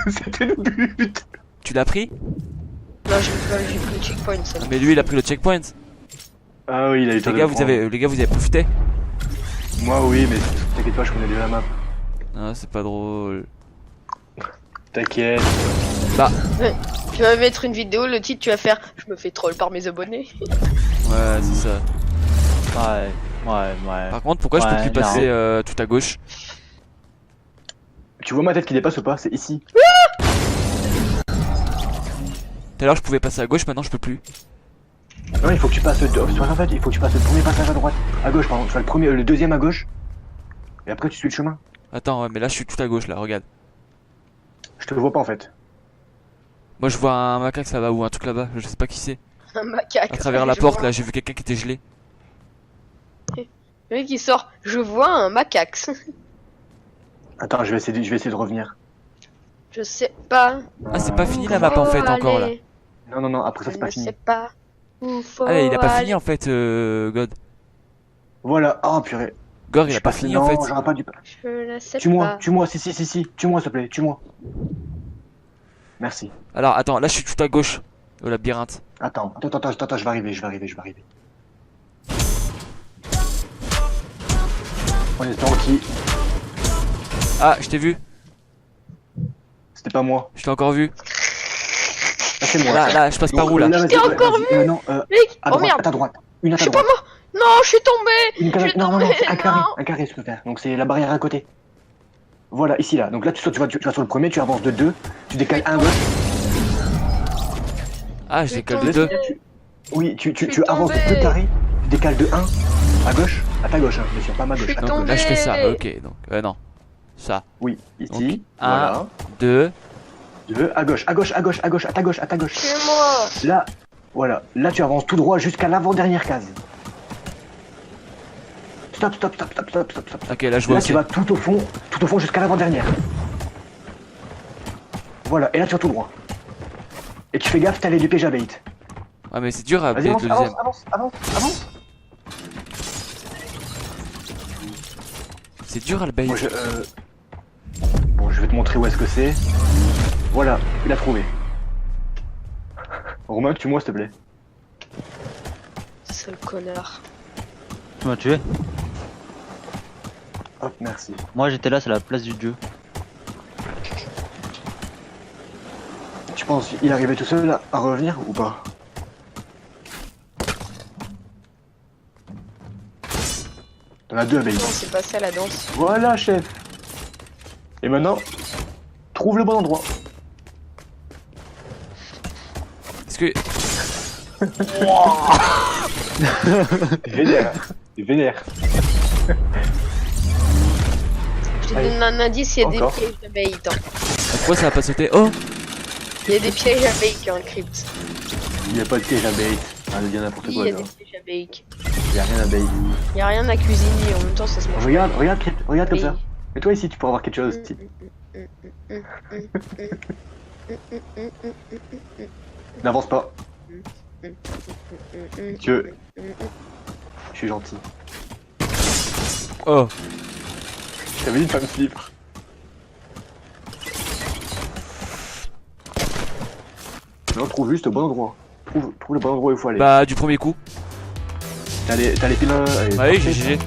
C'était le but. Tu l'as pris? Non, j'ai pris le checkpoint. Ça. Mais lui il a pris le checkpoint. Ah oui, il a eu le temps Les de gars, le prendre. les gars vous avez profité? Moi oui, mais t'inquiète pas, je connais déjà la map. Ah c'est pas drôle. T'inquiète. Tu vas mettre une vidéo, le titre tu vas faire je me fais troll par mes abonnés. Ouais c'est ça. Ouais. Par contre pourquoi je peux Ouais, plus passer tout à gauche? Tu vois ma tête qui dépasse ou pas? C'est ici. Tout à l'heure je pouvais passer à gauche, maintenant je peux plus. Non, il faut que tu passes en fait, il faut que tu passes le premier passage à droite. À gauche, pardon. Tu fais le deuxième à gauche. Et après tu suis le chemin. Attends ouais, mais là je suis tout à gauche là, regarde. Je te vois pas en fait. Moi je vois un macaque ça va ou un truc là-bas, je sais pas qui c'est. Un macaque. À travers la Je porte vois- là, j'ai vu quelqu'un qui était gelé. Le mec qui sort, je vois un macaque. Attends, je vais essayer de revenir. Je sais pas. Ah c'est pas fini la map en fait encore là. Non, après ça c'est Je pas ne fini. sais pas où faut Ah il a pas fini aller. en fait God. Voilà, oh purée. Gore Je il a suis pas passé- fini non, en fait. j'aurais pas dû. Je ne sais Tue-moi, pas. tue-moi, si, tue-moi s'il te plaît, tue-moi. Merci. Alors attends, là je suis tout à gauche au labyrinthe. Attends, je vais arriver. On est tranquille. Ah je t'ai vu, C'était pas moi. je t'ai encore vu. Ah, c'est moi. Là je passe par où là? vas-y, t'ai encore vas-y. Non, Mec, à oh droite, merde. à ta droite. Une à Je ta suis pas droite. mort. Non, je suis tombé. Une carré... Je suis Non, tombé, c'est non. un carré, ce que faire. Donc c'est la barrière à côté. Voilà, ici là. Donc là, tu vas sur le premier, tu avances de 2, tu décales un gauche. Ah je Je décale suis de deux. tombé. Oui, Je tu suis avances de tombé. 2 carrés, tu décales de 1 à gauche, à ta gauche, hein, bien sûr, pas à ma Je gauche. suis hein. Donc là je fais ça, tombé. ok donc non. Ça, Oui, ici, Donc, voilà. 2, 2, à gauche, à ta gauche. C'est moi. Là, voilà, là tu avances tout droit jusqu'à l'avant-dernière case. Stop. ok là je vois Là aussi. tu vas tout au fond jusqu'à l'avant-dernière. Voilà, et là tu vas tout droit. Et tu fais gaffe, t'as les du piège à bait. Ouais mais c'est dur à Vas-y, update le deuxième. avance. C'est dur à le bait. Bon, bon, je vais te montrer où est-ce que c'est. Voilà, il a trouvé. Romain, tue-moi s'il te plaît. Sale connard. Tu m'as tué. Hop, merci. Moi j'étais là, c'est la place du dieu. Tu penses qu'il arrivait tout seul à revenir ou pas? T'en as 2 à bait. Non, c'est pas ça la danse. Voilà, chef. Et maintenant, trouve le bon endroit. Est-ce que. Vénère. Je te Allez. donne un indice, il y a Encore. des pièges à bait. Hein. Pourquoi ça a pas sauté? Oh Il y a des pièges à bait en crypte. Il n'y a pas de piège à bait. Ah, il y a n'importe Oui, quoi il y a là. des pièges à bait. Il n'y a rien à bait. Il y a rien à cuisiner, en même temps ça se mange. Regarde comme ça. Oui. Et toi ici, tu pourras avoir quelque chose aussi. N'avance pas. Je suis gentil. Oh Je t'avais dit de pas me suivre. Non, trouve juste au bon endroit. Trouve le bon endroit où il faut aller. bah du premier coup. T'as les pilons. allez, Bah oui parfait. GG.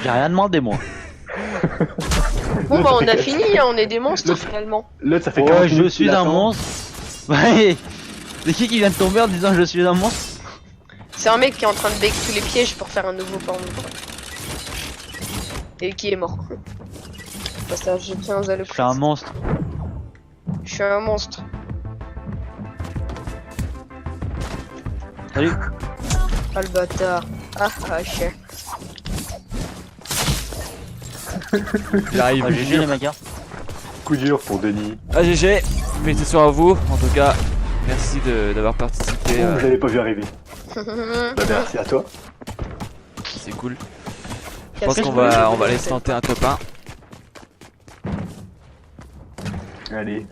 J'ai rien demandé moi. Bon bah on a fini, hein, on est des monstres L'autre- finalement. L'autre, ça fait Ouais, 40 je minutes suis qu'il un attend. monstre. Ouais. C'est qui vient de tomber en disant je suis un monstre? C'est un mec qui est en train de bake tous les pièges pour faire un nouveau pont. Et qui est mort. Parce que j'ai 15 à le Je suis un monstre. Je suis un monstre. Salut. Ah le bâtard. Ah chien. J'arrive. Bah, GG les mecs. Hein. Coup dur pour Denis. Ah GG. Félicitations à vous. En tout cas, merci d'avoir participé. Je l'avais pas vu arriver. Bah, merci à toi. C'est cool. Je pense qu'on va aller se tenter un top 1. Allez.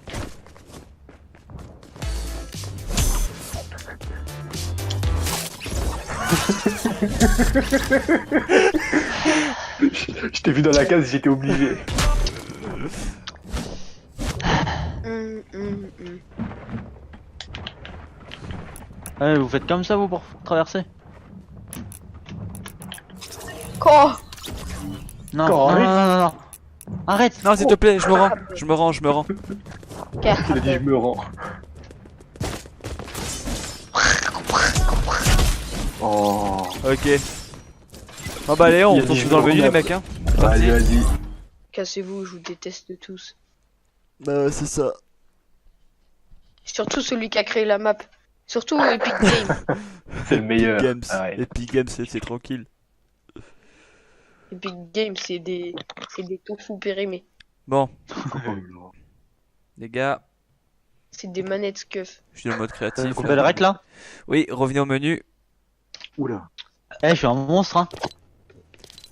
Je t'ai vu dans la case, j'étais obligé. Ouais, vous faites comme ça vous pour traverser? Quoi? Non, Encore, non, oui. non, non, non. Arrête. Non, s'il te plaît, je me rends. Je me rends, je me rends. Il a dit je me rends. Oh. Ok. Ah bah allez, on Il a se dit retrouve dans le je me menu les rends. mecs hein. C'est parti. Vas-y, vas-y. Cassez-vous, je vous déteste tous. Bah c'est ça. Surtout celui qui a créé la map. Surtout Epic Games. C'est le meilleur. Games. Ah ouais. Epic Games, c'est tranquille. Epic Games, c'est des tofu périmés. Bon, les gars, C'est des manettes scuff. je suis dans le mode créatif. On fait le rec là? Oui, revenez au menu. Oula. Eh, je suis un monstre hein.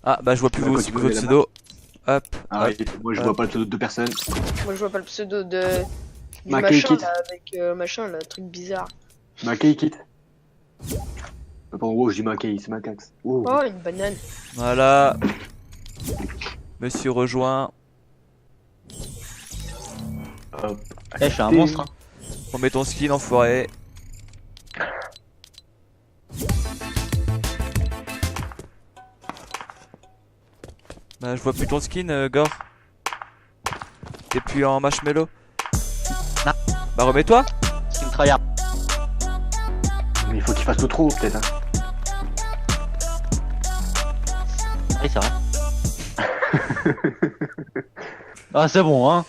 Ah bah je vois plus Ouais, vos quand tu connais la pseudos. Hop, hop. Arrête, moi je vois pas le pseudo de personne. Moi je vois pas le pseudo de du Mackay machin quitte. là avec machin là, truc bizarre. Mackay quitte. Attends, wow, je dis Mackay, c'est Macax. Wow. Oh une banane. Voilà. Monsieur rejoint. Hop. Eh, je suis un monstre hein. On met ton skin enfoiré. Bah je vois plus ton skin Gore. T'es plus en marshmallow. Non. Bah remets-toi. Skin tryhard. Mais il faut qu'il fasse le trou peut-être. Hein. Oui, c'est vrai. Ah, c'est bon hein.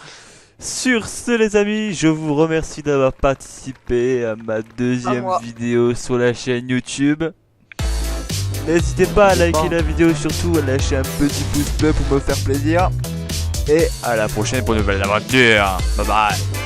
Sur ce les amis, je vous remercie d'avoir participé à ma deuxième moi. vidéo sur la chaîne YouTube. N'hésitez pas à liker la vidéo, surtout à lâcher un petit pouce bleu pour me faire plaisir. Et à la prochaine pour une nouvelle aventure. Bye bye.